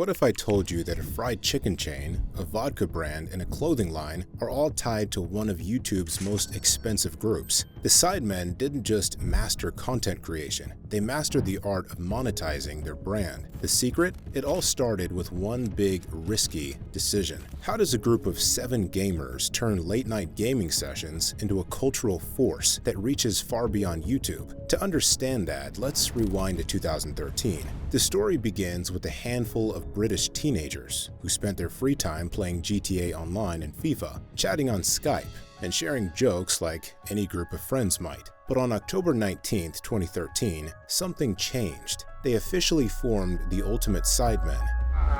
What if I told you that a fried chicken chain, a vodka brand, and a clothing line are all tied to one of YouTube's most expensive groups? The Sidemen didn't just master content creation, they mastered the art of monetizing their brand. The secret? It all started with one big, risky decision. How does a group of 7 gamers turn late-night gaming sessions into a cultural force that reaches far beyond YouTube? To understand that, let's rewind to 2013. The story begins with a handful of British teenagers who spent their free time playing GTA Online and FIFA, chatting on Skype, and sharing jokes like any group of friends might. But on October 19, 2013, something changed. They officially formed the Ultimate Sidemen.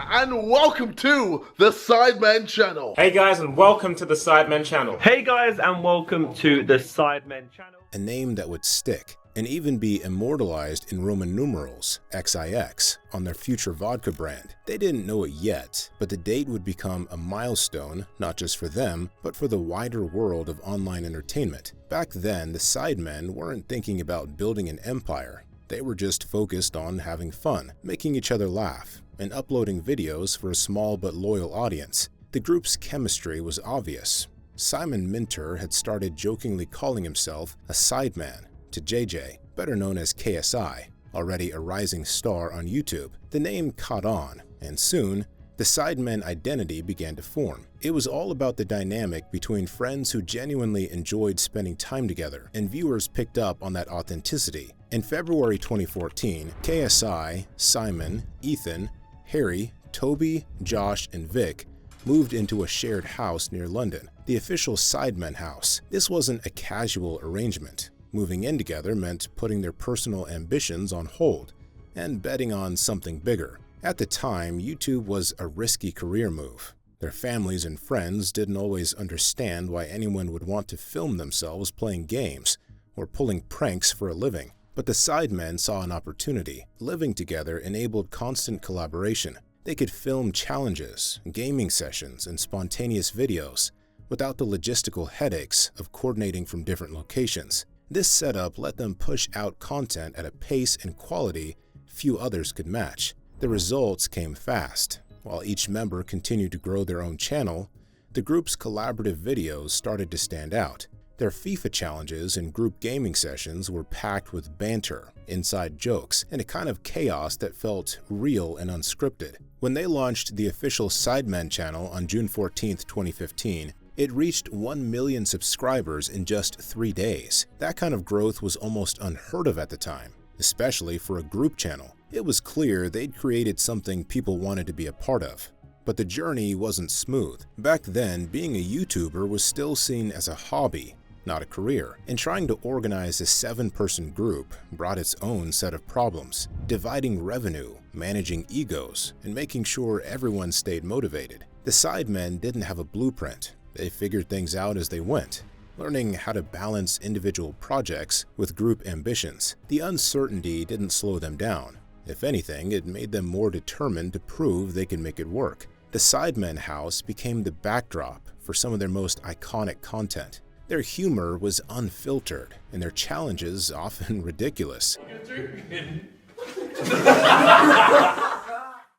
And welcome to the Sidemen channel. Hey guys, and welcome to the Sidemen channel. Hey guys, and welcome to the Sidemen channel. A name that would stick and even be immortalized in Roman numerals, XIX, on their future vodka brand. They didn't know it yet, but the date would become a milestone, not just for them, but for the wider world of online entertainment. Back then, the Sidemen weren't thinking about building an empire. They were just focused on having fun, making each other laugh, and uploading videos for a small but loyal audience. The group's chemistry was obvious. Simon Minter had started jokingly calling himself a Sideman to JJ, better known as KSI, already a rising star on YouTube. The name caught on, and soon, the Sidemen identity began to form. It was all about the dynamic between friends who genuinely enjoyed spending time together, and viewers picked up on that authenticity. In February 2014, KSI, Simon, Ethan, Harry, Toby, Josh, and Vic moved into a shared house near London, the official Sidemen house. This wasn't a casual arrangement. Moving in together meant putting their personal ambitions on hold and betting on something bigger. At the time, YouTube was a risky career move. Their families and friends didn't always understand why anyone would want to film themselves playing games or pulling pranks for a living. But the Sidemen saw an opportunity. Living together enabled constant collaboration. They could film challenges, gaming sessions, and spontaneous videos without the logistical headaches of coordinating from different locations. This setup let them push out content at a pace and quality few others could match. The results came fast. While each member continued to grow their own channel, the group's collaborative videos started to stand out. Their FIFA challenges and group gaming sessions were packed with banter, inside jokes, and a kind of chaos that felt real and unscripted. When they launched the official Sidemen channel on June 14, 2015, it reached 1 million subscribers in just 3 days. That kind of growth was almost unheard of at the time, especially for a group channel. It was clear they'd created something people wanted to be a part of. But the journey wasn't smooth. Back then, being a YouTuber was still seen as a hobby, not a career, and trying to organize a 7-person group brought its own set of problems. Dividing revenue, managing egos, and making sure everyone stayed motivated. The Sidemen didn't have a blueprint. They figured things out as they went, learning how to balance individual projects with group ambitions. The uncertainty didn't slow them down. If anything, it made them more determined to prove they could make it work. The Sidemen house became the backdrop for some of their most iconic content. Their humor was unfiltered, and their challenges often ridiculous.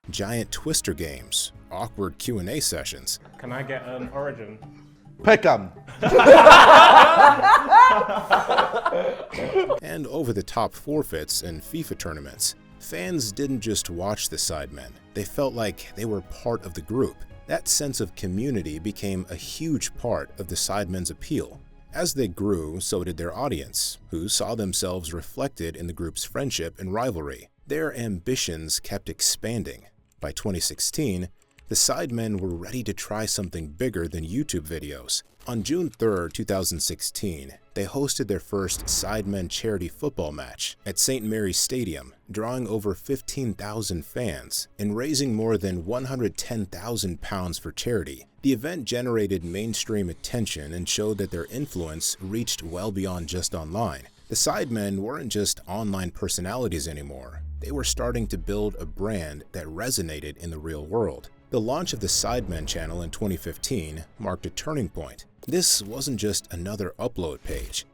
Giant twister games, awkward Q&A sessions. Can I get an origin? Peckham. And over-the-top forfeits and FIFA tournaments. Fans didn't just watch the Sidemen, they felt like they were part of the group. That sense of community became a huge part of the Sidemen's appeal. As they grew, so did their audience, who saw themselves reflected in the group's friendship and rivalry. Their ambitions kept expanding. By 2016, the Sidemen were ready to try something bigger than YouTube videos. On June 3, 2016, they hosted their first Sidemen charity football match at St. Mary's Stadium, drawing over 15,000 fans and raising more than £110,000 for charity. The event generated mainstream attention and showed that their influence reached well beyond just online. The Sidemen weren't just online personalities anymore. They were starting to build a brand that resonated in the real world. The launch of the Sidemen channel in 2015 marked a turning point. This wasn't just another upload page.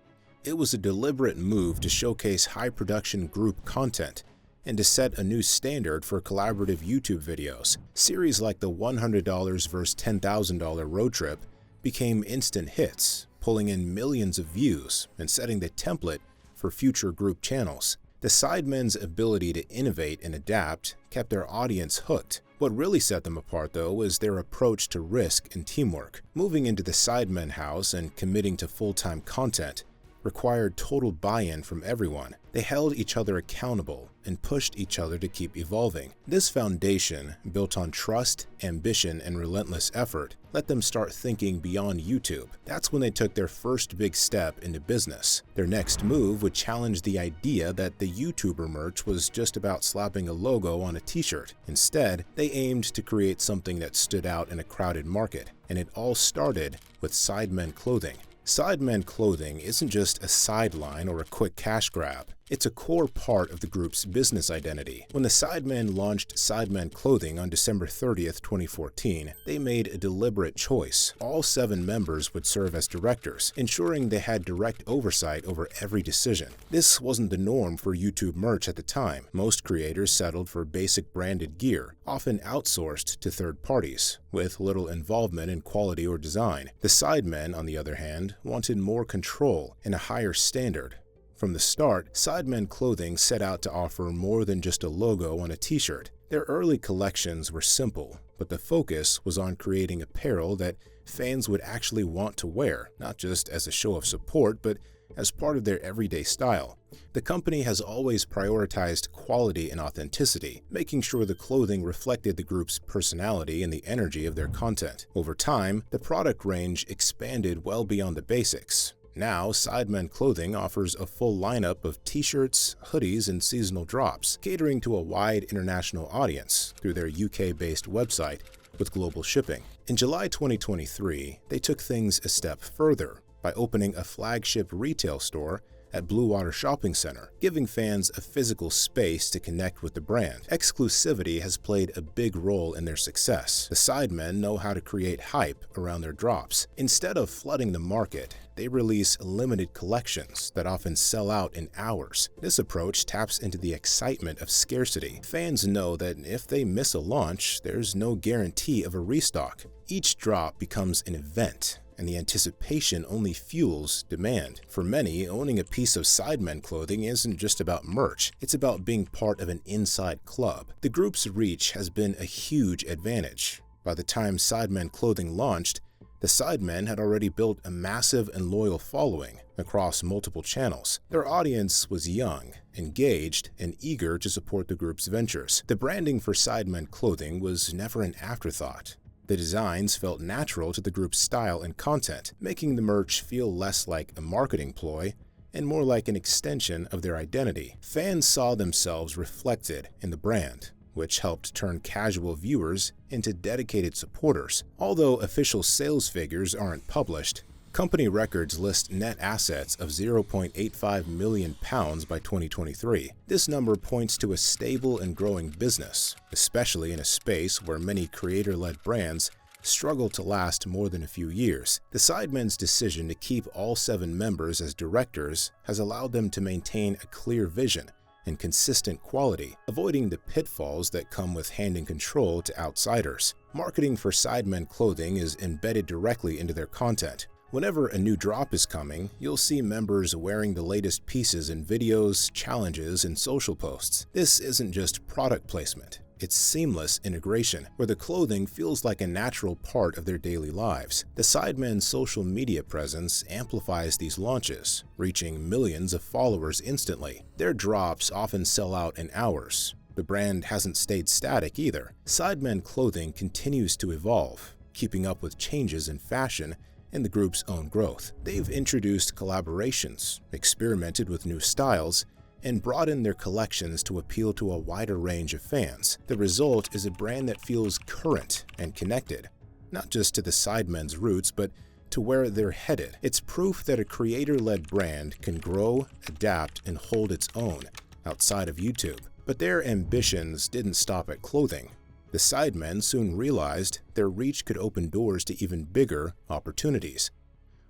It was a deliberate move to showcase high-production group content and to set a new standard for collaborative YouTube videos. Series like the $100 vs. $10,000 road trip became instant hits, pulling in millions of views and setting the template for future group channels. The Sidemen's ability to innovate and adapt kept their audience hooked. What really set them apart, though, was their approach to risk and teamwork. Moving into the Sidemen house and committing to full-time content required total buy-in from everyone. They held each other accountable and pushed each other to keep evolving. This foundation, built on trust, ambition, and relentless effort, let them start thinking beyond YouTube. That's when they took their first big step into business. Their next move would challenge the idea that the YouTuber merch was just about slapping a logo on a t-shirt. Instead, they aimed to create something that stood out in a crowded market, and it all started with Sidemen clothing. Sidemen clothing isn't just a sideline or a quick cash grab. It's a core part of the group's business identity. When the Sidemen launched Sidemen clothing on December 30th, 2014, they made a deliberate choice. All 7 members would serve as directors, ensuring they had direct oversight over every decision. This wasn't the norm for YouTube merch at the time. Most creators settled for basic branded gear, often outsourced to third parties, with little involvement in quality or design. The Sidemen, on the other hand, wanted more control and a higher standard. From the start, Sidemen clothing set out to offer more than just a logo on a t-shirt. Their early collections were simple, but the focus was on creating apparel that fans would actually want to wear, not just as a show of support, but as part of their everyday style. The company has always prioritized quality and authenticity, making sure the clothing reflected the group's personality and the energy of their content. Over time, the product range expanded well beyond the basics. Now, Sidemen clothing offers a full lineup of t-shirts, hoodies, and seasonal drops, catering to a wide international audience through their UK-based website with global shipping. In July 2023, they took things a step further by opening a flagship retail store at Blue Water Shopping Center, giving fans a physical space to connect with the brand. Exclusivity has played a big role in their success. The Sidemen know how to create hype around their drops. Instead of flooding the market, they release limited collections that often sell out in hours. This approach taps into the excitement of scarcity. Fans know that if they miss a launch, there's no guarantee of a restock. Each drop becomes an event, and the anticipation only fuels demand. For many, owning a piece of Sidemen clothing isn't just about merch, it's about being part of an inside club. The group's reach has been a huge advantage. By the time Sidemen clothing launched, the Sidemen had already built a massive and loyal following across multiple channels. Their audience was young, engaged, and eager to support the group's ventures. The branding for Sidemen clothing was never an afterthought. The designs felt natural to the group's style and content, making the merch feel less like a marketing ploy and more like an extension of their identity. Fans saw themselves reflected in the brand, which helped turn casual viewers into dedicated supporters. Although official sales figures aren't published, company records list net assets of £0.85 million by 2023. This number points to a stable and growing business, especially in a space where many creator-led brands struggle to last more than a few years. The Sidemen's decision to keep all 7 members as directors has allowed them to maintain a clear vision and consistent quality, avoiding the pitfalls that come with handing control to outsiders. Marketing for Sidemen clothing is embedded directly into their content. Whenever a new drop is coming, you'll see members wearing the latest pieces in videos, challenges, and social posts. This isn't just product placement. It's seamless integration, where the clothing feels like a natural part of their daily lives. The Sidemen's social media presence amplifies these launches, reaching millions of followers instantly. Their drops often sell out in hours. The brand hasn't stayed static either. Sidemen clothing continues to evolve, keeping up with changes in fashion and the group's own growth. They've introduced collaborations, experimented with new styles, and broadened their collections to appeal to a wider range of fans. The result is a brand that feels current and connected, not just to the Sidemen's roots, but to where they're headed. It's proof that a creator-led brand can grow, adapt, and hold its own outside of YouTube. But their ambitions didn't stop at clothing. The Sidemen soon realized their reach could open doors to even bigger opportunities,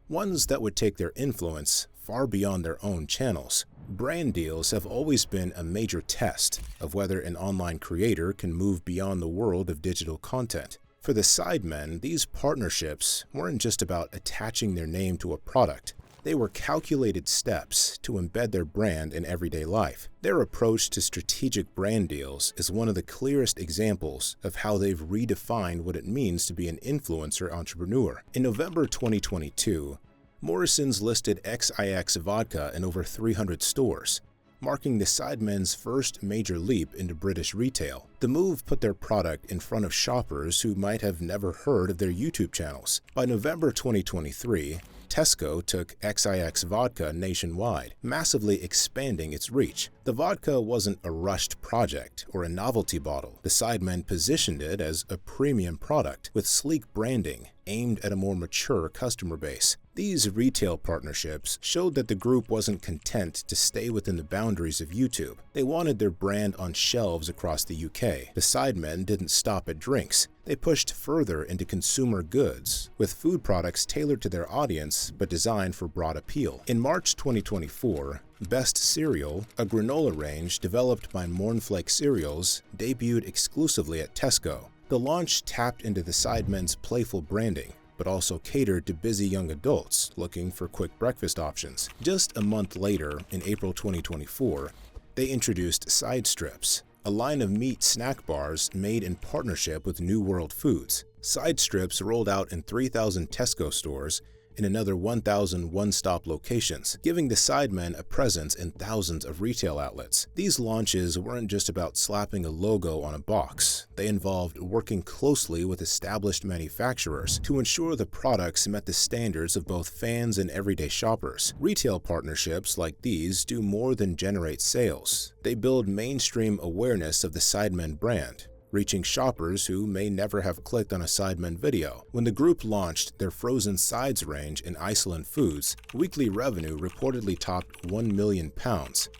ones that would take their influence far beyond their own channels. Brand deals have always been a major test of whether an online creator can move beyond the world of digital content. For the Sidemen, these partnerships weren't just about attaching their name to a product. They were calculated steps to embed their brand in everyday life. Their approach to strategic brand deals is one of the clearest examples of how they've redefined what it means to be an influencer entrepreneur. In November 2022, Morrison's listed XIX vodka in over 300 stores, marking the Sidemen's first major leap into British retail. The move put their product in front of shoppers who might have never heard of their YouTube channels. By November 2023, Tesco took XIX vodka nationwide, massively expanding its reach. The vodka wasn't a rushed project or a novelty bottle. The Sidemen positioned it as a premium product with sleek branding aimed at a more mature customer base. These retail partnerships showed that the group wasn't content to stay within the boundaries of YouTube. They wanted their brand on shelves across the UK. The Sidemen didn't stop at drinks. They pushed further into consumer goods, with food products tailored to their audience but designed for broad appeal. In March 2024, Best Cereal, a granola range developed by Mornflake Cereals, debuted exclusively at Tesco. The launch tapped into the Sidemen's playful branding, but also catered to busy young adults looking for quick breakfast options. Just a month later, in April 2024, they introduced Side Strips, a line of meat snack bars made in partnership with New World Foods. Side Strips rolled out in 3,000 Tesco stores and another 1,000 one-stop locations, giving the Sidemen a presence in thousands of retail outlets. These launches weren't just about slapping a logo on a box. They involved working closely with established manufacturers to ensure the products met the standards of both fans and everyday shoppers. Retail partnerships like these do more than generate sales. They build mainstream awareness of the Sidemen brand, reaching shoppers who may never have clicked on a Sidemen video. When the group launched their frozen sides range in Iceland Foods, weekly revenue reportedly topped £1 million,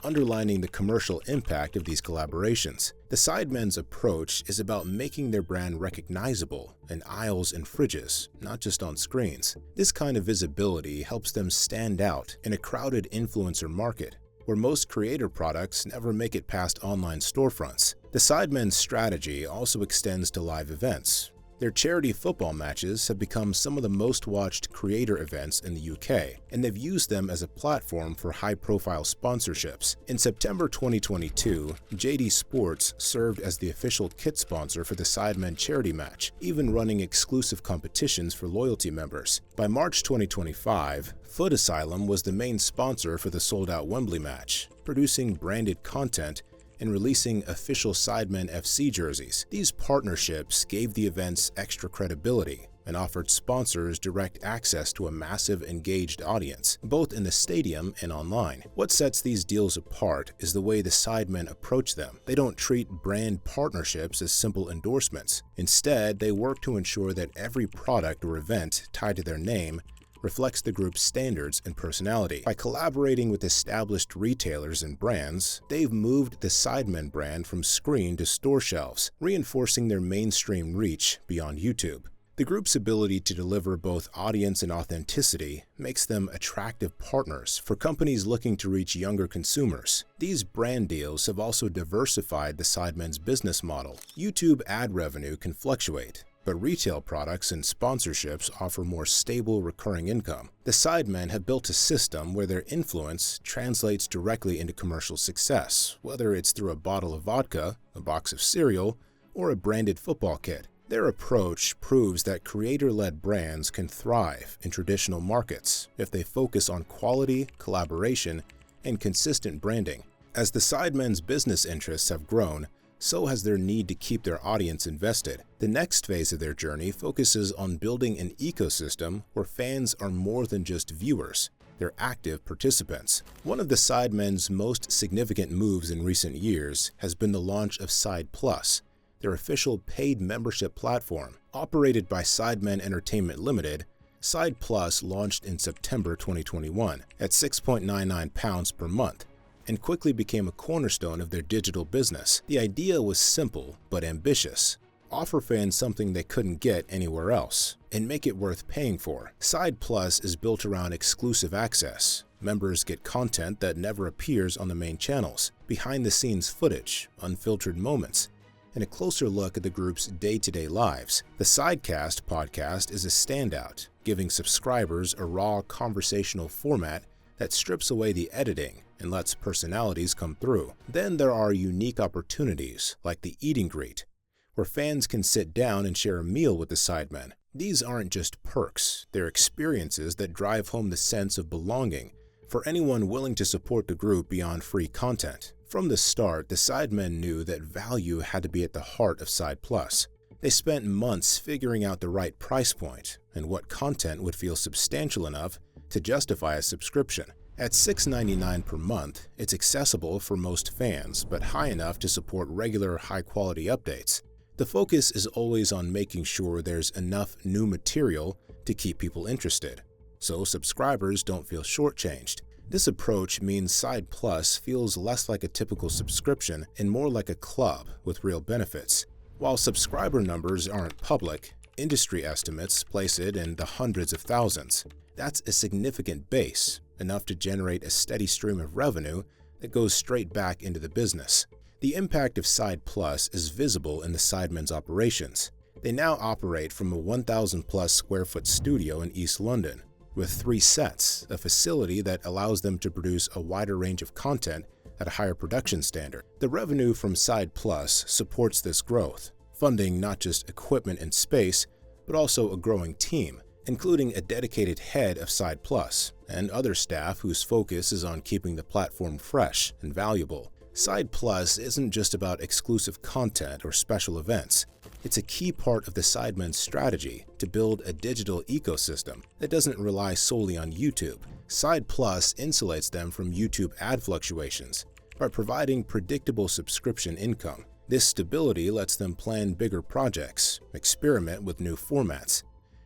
underlining the commercial impact of these collaborations. The Sidemen's approach is about making their brand recognizable in aisles and fridges, not just on screens. This kind of visibility helps them stand out in a crowded influencer market, where most creator products never make it past online storefronts. The Sidemen's strategy also extends to live events. Their charity football matches have become some of the most watched creator events in the UK, and they've used them as a platform for high-profile sponsorships. In September 2022, JD Sports served as the official kit sponsor for the Sidemen charity match, even running exclusive competitions for loyalty members. By March 2025, Foot Asylum was the main sponsor for the sold-out Wembley match, producing branded content and releasing official Sidemen FC jerseys. These partnerships gave the events extra credibility and offered sponsors direct access to a massive engaged audience, both in the stadium and online. What sets these deals apart is the way the Sidemen approach them. They don't treat brand partnerships as simple endorsements. Instead, they work to ensure that every product or event tied to their name reflects the group's standards and personality. By collaborating with established retailers and brands, they've moved the Sidemen brand from screen to store shelves, reinforcing their mainstream reach beyond YouTube. The group's ability to deliver both audience and authenticity makes them attractive partners for companies looking to reach younger consumers. These brand deals have also diversified the Sidemen's business model. YouTube ad revenue can fluctuate, but retail products and sponsorships offer more stable recurring income. The Sidemen have built a system where their influence translates directly into commercial success, whether it's through a bottle of vodka, a box of cereal, or a branded football kit. Their approach proves that creator-led brands can thrive in traditional markets if they focus on quality, collaboration, and consistent branding. As the Sidemen's business interests have grown, so has their need to keep their audience invested. The next phase of their journey focuses on building an ecosystem where fans are more than just viewers. They're active participants. One of the Sidemen's most significant moves in recent years has been the launch of Side Plus, their official paid membership platform. Operated by Sidemen Entertainment Limited, Side Plus launched in September 2021 at £6.99 per month, and quickly became a cornerstone of their digital business. The idea was simple but ambitious. Offer fans something they couldn't get anywhere else, and make it worth paying for. Side Plus is built around exclusive access, Members get content that never appears on the main channels, behind-the-scenes footage, unfiltered moments, and a closer look at the group's day-to-day lives. The Sidecast podcast is a standout, giving subscribers a raw conversational format that strips away the editing and lets personalities come through. Then there are unique opportunities like the Eat and Greet, where fans can sit down and share a meal with the Sidemen. These aren't just perks, they're experiences that drive home the sense of belonging for anyone willing to support the group beyond free content. From the start, the Sidemen knew that value had to be at the heart of Side Plus. They spent months figuring out the right price point and what content would feel substantial enough to justify a subscription. At $6.99 per month, it's accessible for most fans, but high enough to support regular high-quality updates. The focus is always on making sure there's enough new material to keep people interested, so subscribers don't feel shortchanged. This approach means Side Plus feels less like a typical subscription and more like a club with real benefits. While subscriber numbers aren't public, industry estimates place it in the hundreds of thousands. That's a significant base, enough to generate a steady stream of revenue that goes straight back into the business. The impact of Side Plus is visible in the Sidemen's operations. They now operate from a 1,000-plus square foot studio in East London, with 3 sets, a facility that allows them to produce a wider range of content at a higher production standard. The revenue from Side Plus supports this growth, funding not just equipment and space, but also a growing team, including a dedicated head of Side Plus and other staff whose focus is on keeping the platform fresh and valuable. Side Plus isn't just about exclusive content or special events. It's a key part of the Sidemen's strategy to build a digital ecosystem that doesn't rely solely on YouTube. Side Plus insulates them from YouTube ad fluctuations by providing predictable subscription income. This stability lets them plan bigger projects, experiment with new formats,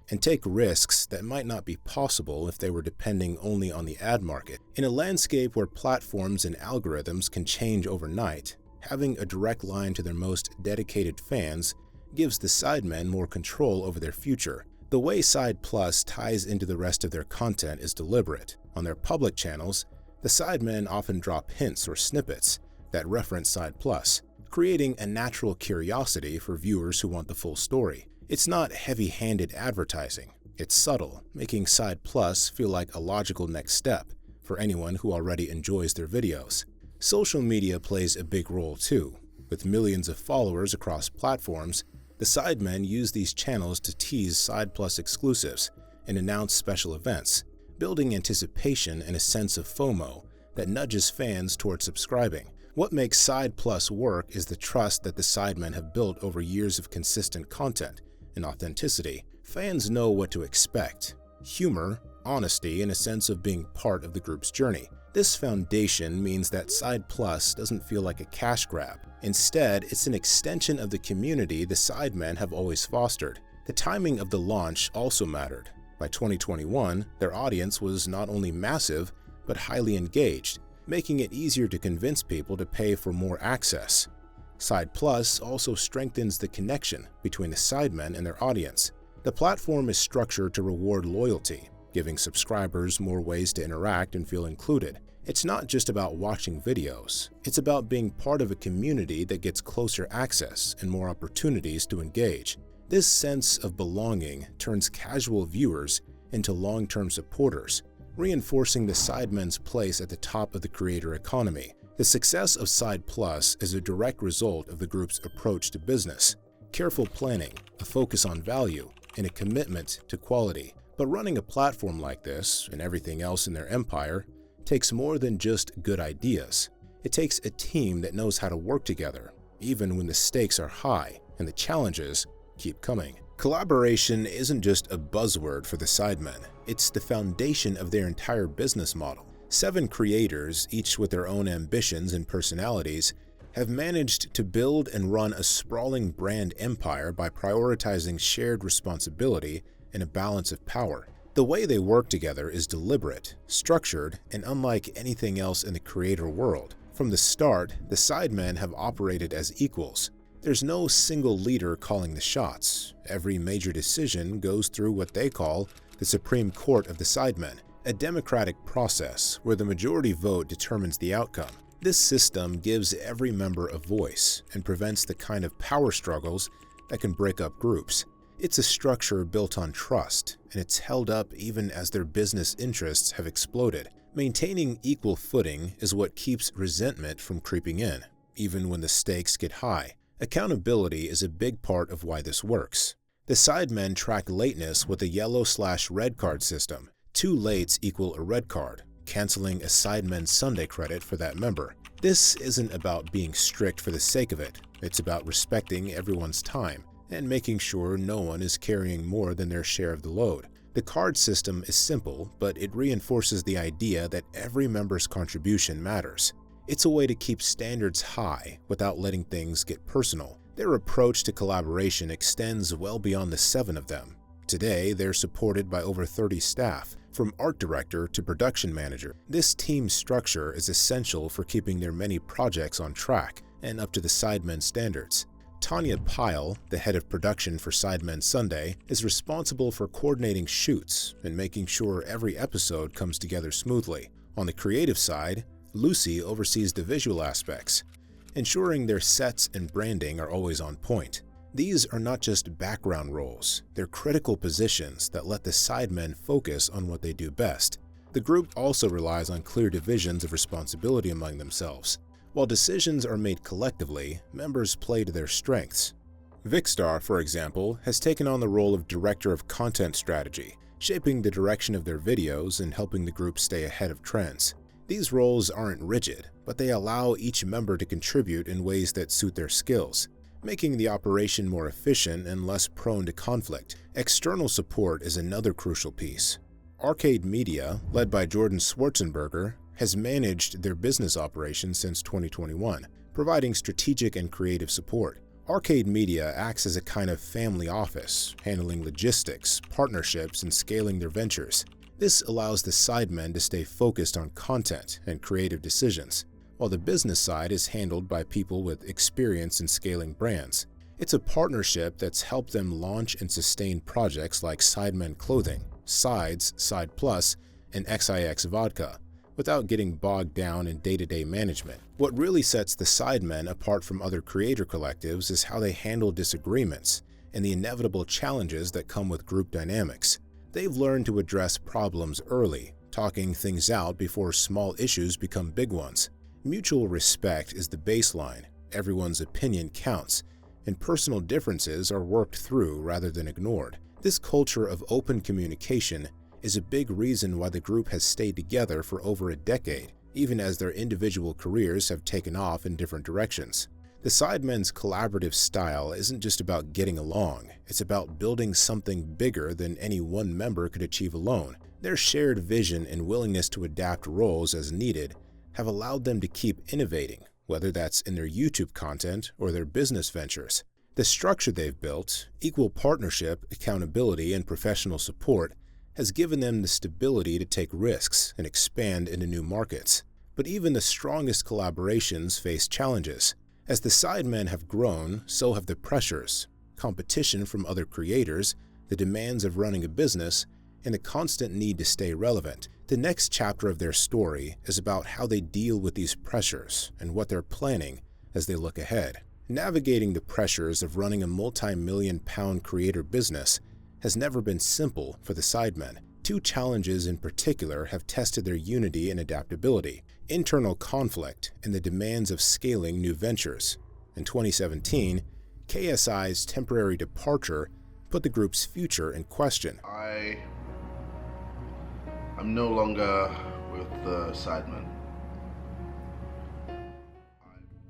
and take risks that might not be possible if they were depending only on the ad market. In a landscape where platforms and algorithms can change overnight, having a direct line to their most dedicated fans gives the Sidemen more control over their future. The way Side Plus ties into the rest of their content is deliberate. On their public channels, the Sidemen often drop hints or snippets that reference Side Plus, creating a natural curiosity for viewers who want the full story. It's not heavy-handed advertising. It's subtle, making Side Plus feel like a logical next step for anyone who already enjoys their videos. Social media plays a big role too. With millions of followers across platforms, the Sidemen use these channels to tease Side Plus exclusives and announce special events, building anticipation and a sense of FOMO that nudges fans toward subscribing. What makes Side Plus work is the trust that the Sidemen have built over years of consistent content and authenticity. Fans know what to expect: humor, honesty, and a sense of being part of the group's journey. This foundation means that Side Plus doesn't feel like a cash grab. Instead, it's an extension of the community the Sidemen have always fostered. The timing of the launch also mattered. By 2021, their audience was not only massive, but highly engaged, making it easier to convince people to pay for more access. Side Plus also strengthens the connection between the Sidemen and their audience. The platform is structured to reward loyalty, giving subscribers more ways to interact and feel included. It's not just about watching videos, it's about being part of a community that gets closer access and more opportunities to engage. This sense of belonging turns casual viewers into long-term supporters, reinforcing the Sidemen's place at the top of the creator economy. The success of Side Plus is a direct result of the group's approach to business: careful planning, a focus on value, and a commitment to quality. But running a platform like this, and everything else in their empire, takes more than just good ideas. It takes a team that knows how to work together, even when the stakes are high and the challenges keep coming. Collaboration isn't just a buzzword for the Sidemen, it's the foundation of their entire business model. 7 creators, each with their own ambitions and personalities, have managed to build and run a sprawling brand empire by prioritizing shared responsibility and a balance of power. The way they work together is deliberate, structured, and unlike anything else in the creator world. From the start, the Sidemen have operated as equals. There's no single leader calling the shots. Every major decision goes through what they call the Supreme Court of the Sidemen. a democratic process where the majority vote determines the outcome. This system gives every member a voice and prevents the kind of power struggles that can break up groups. It's a structure built on trust, and it's held up even as their business interests have exploded. Maintaining equal footing is what keeps resentment from creeping in, even when the stakes get high. Accountability is a big part of why this works. The Sidemen track lateness with a yellow/red card system. 2 lates equal a red card, canceling a Sidemen Sunday credit for that member. This isn't about being strict for the sake of it. It's about respecting everyone's time and making sure no one is carrying more than their share of the load. The card system is simple, but it reinforces the idea that every member's contribution matters. It's a way to keep standards high without letting things get personal. Their approach to collaboration extends well beyond the 7 of them. Today, they're supported by over 30 staff, from art director to production manager. This team structure is essential for keeping their many projects on track and up to the Sidemen standards. Tanya Pyle, the head of production for Sidemen Sunday, is responsible for coordinating shoots and making sure every episode comes together smoothly. On the creative side, Lucy oversees the visual aspects, ensuring their sets and branding are always on point. These are not just background roles, they're critical positions that let the Sidemen focus on what they do best. The group also relies on clear divisions of responsibility among themselves. While decisions are made collectively, members play to their strengths. Vicstar, for example, has taken on the role of Director of Content Strategy, shaping the direction of their videos and helping the group stay ahead of trends. These roles aren't rigid, but they allow each member to contribute in ways that suit their skills, making the operation more efficient and less prone to conflict. External support is another crucial piece. Arcade Media, led by Jordan Schwarzenberger, has managed their business operations since 2021, providing strategic and creative support. Arcade Media acts as a kind of family office, handling logistics, partnerships, and scaling their ventures. This allows the Sidemen to stay focused on content and creative decisions, while the business side is handled by people with experience in scaling brands. It's a partnership that's helped them launch and sustain projects like Sidemen Clothing, Sides, Side Plus, and XIX Vodka, without getting bogged down in day-to-day management. What really sets the Sidemen apart from other creator collectives is how they handle disagreements and the inevitable challenges that come with group dynamics. They've learned to address problems early, talking things out before small issues become big ones. Mutual respect is the baseline, everyone's opinion counts, and personal differences are worked through rather than ignored. This culture of open communication is a big reason why the group has stayed together for over a decade, even as their individual careers have taken off in different directions. The Sidemen's collaborative style isn't just about getting along, it's about building something bigger than any one member could achieve alone. Their shared vision and willingness to adapt roles as needed have allowed them to keep innovating, whether that's in their YouTube content or their business ventures. The structure they've built, equal partnership, accountability, and professional support, has given them the stability to take risks and expand into new markets. But even the strongest collaborations face challenges. As the Sidemen have grown, so have the pressures, competition from other creators, the demands of running a business, and the constant need to stay relevant. The next chapter of their story is about how they deal with these pressures and what they're planning as they look ahead. Navigating the pressures of running a multi-million-pound creator business has never been simple for the Sidemen. 2 challenges in particular have tested their unity and adaptability: internal conflict and the demands of scaling new ventures. In 2017, KSI's temporary departure put the group's future in question. I'm no longer with the Sidemen.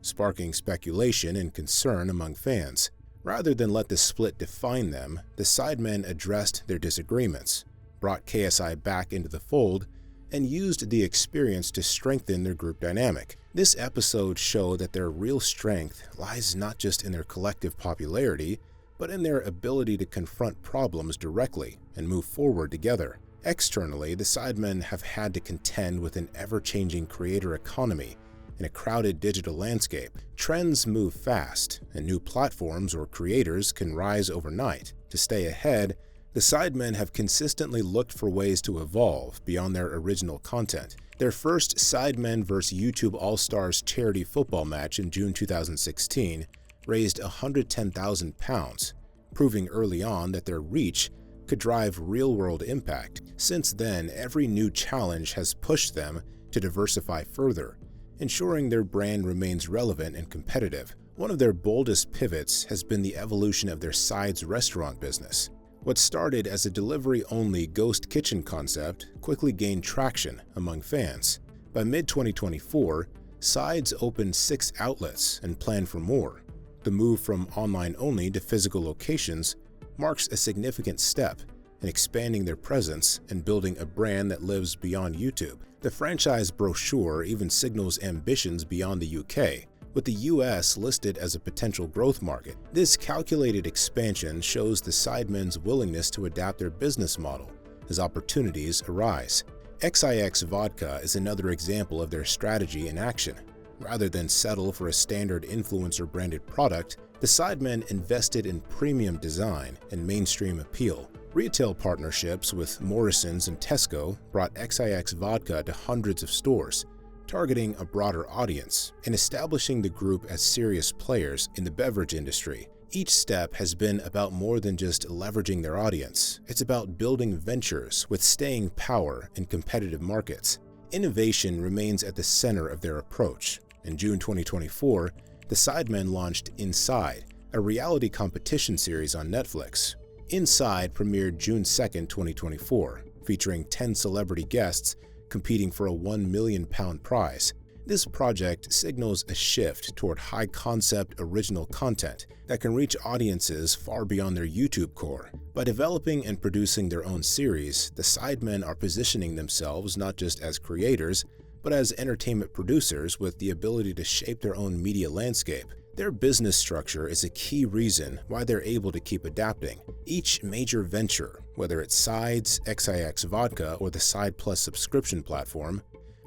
Sparking speculation and concern among fans. Rather than let the split define them, the Sidemen addressed their disagreements, brought KSI back into the fold, and used the experience to strengthen their group dynamic. This episode showed that their real strength lies not just in their collective popularity, but in their ability to confront problems directly and move forward together. Externally, the Sidemen have had to contend with an ever-changing creator economy in a crowded digital landscape. Trends move fast, and new platforms or creators can rise overnight. To stay ahead, The Sidemen have consistently looked for ways to evolve beyond their original content. Their first Sidemen vs. YouTube All-Stars charity football match in June 2016 raised £110,000, proving early on that their reach could drive real-world impact. Since then, every new challenge has pushed them to diversify further, ensuring their brand remains relevant and competitive. One of their boldest pivots has been the evolution of their Sides restaurant business. What started as a delivery-only ghost kitchen concept quickly gained traction among fans. By mid-2024, Sides opened 6 outlets and planned for more. The move from online-only to physical locations marks a significant step in expanding their presence and building a brand that lives beyond YouTube. The franchise brochure even signals ambitions beyond the UK, with the US listed as a potential growth market. This calculated expansion shows the Sidemen's willingness to adapt their business model as opportunities arise. XIX Vodka is another example of their strategy in action. Rather than settle for a standard influencer-branded product, the Sidemen invested in premium design and mainstream appeal. Retail partnerships with Morrisons and Tesco brought XIX Vodka to hundreds of stores, targeting a broader audience and establishing the group as serious players in the beverage industry. Each step has been about more than just leveraging their audience. It's about building ventures with staying power in competitive markets. Innovation remains at the center of their approach. In June 2024, the Sidemen launched Inside, a reality competition series on Netflix. Inside premiered June 2, 2024, featuring 10 celebrity guests competing for a £1 million prize. This project signals a shift toward high-concept original content that can reach audiences far beyond their YouTube core. By developing and producing their own series, the Sidemen are positioning themselves not just as creators, but as entertainment producers with the ability to shape their own media landscape. Their business structure is a key reason why they're able to keep adapting. Each major venture, whether it's Sides, XIX Vodka, or the Side Plus subscription platform,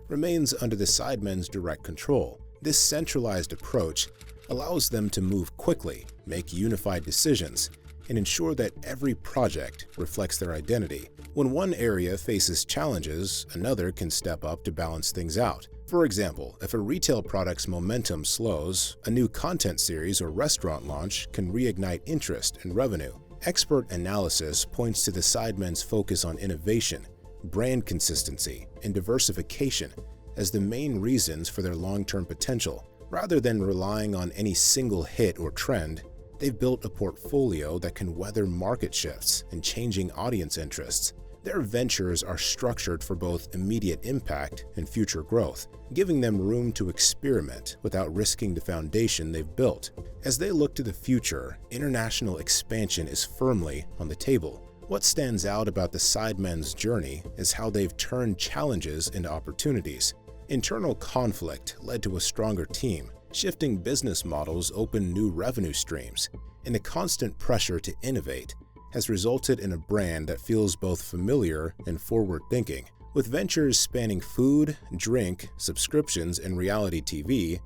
remains under the Sidemen's direct control. This centralized approach allows them to move quickly, make unified decisions, and ensure that every project reflects their identity. When one area faces challenges, another can step up to balance things out. For example, if a retail product's momentum slows, a new content series or restaurant launch can reignite interest and revenue. Expert analysis points to the Sidemen's focus on innovation, brand consistency, and diversification as the main reasons for their long-term potential. Rather than relying on any single hit or trend, they've built a portfolio that can weather market shifts and changing audience interests. Their ventures are structured for both immediate impact and future growth, giving them room to experiment without risking the foundation they've built. As they look to the future, international expansion is firmly on the table. What stands out about the Sidemen's journey is how they've turned challenges into opportunities. Internal conflict led to a stronger team, shifting business models opened new revenue streams, and the constant pressure to innovate has resulted in a brand that feels both familiar and forward-thinking. With ventures spanning food, drink, subscriptions, and reality TV,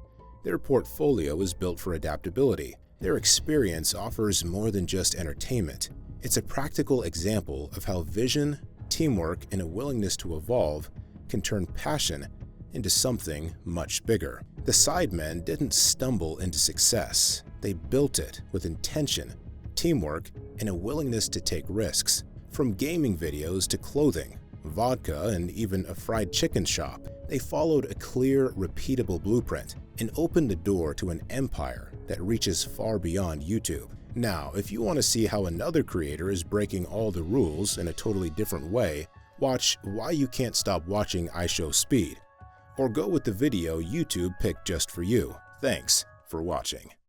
their portfolio is built for adaptability. Their experience offers more than just entertainment. It's a practical example of how vision, teamwork, and a willingness to evolve can turn passion into something much bigger. The Sidemen didn't stumble into success. They built it with intention, teamwork, and a willingness to take risks. From gaming videos to clothing, vodka, and even a fried chicken shop, they followed a clear, repeatable blueprint and opened the door to an empire that reaches far beyond YouTube. Now, if you want to see how another creator is breaking all the rules in a totally different way, watch Why You Can't Stop Watching I Show Speed, or go with the video YouTube picked just for you. Thanks for watching.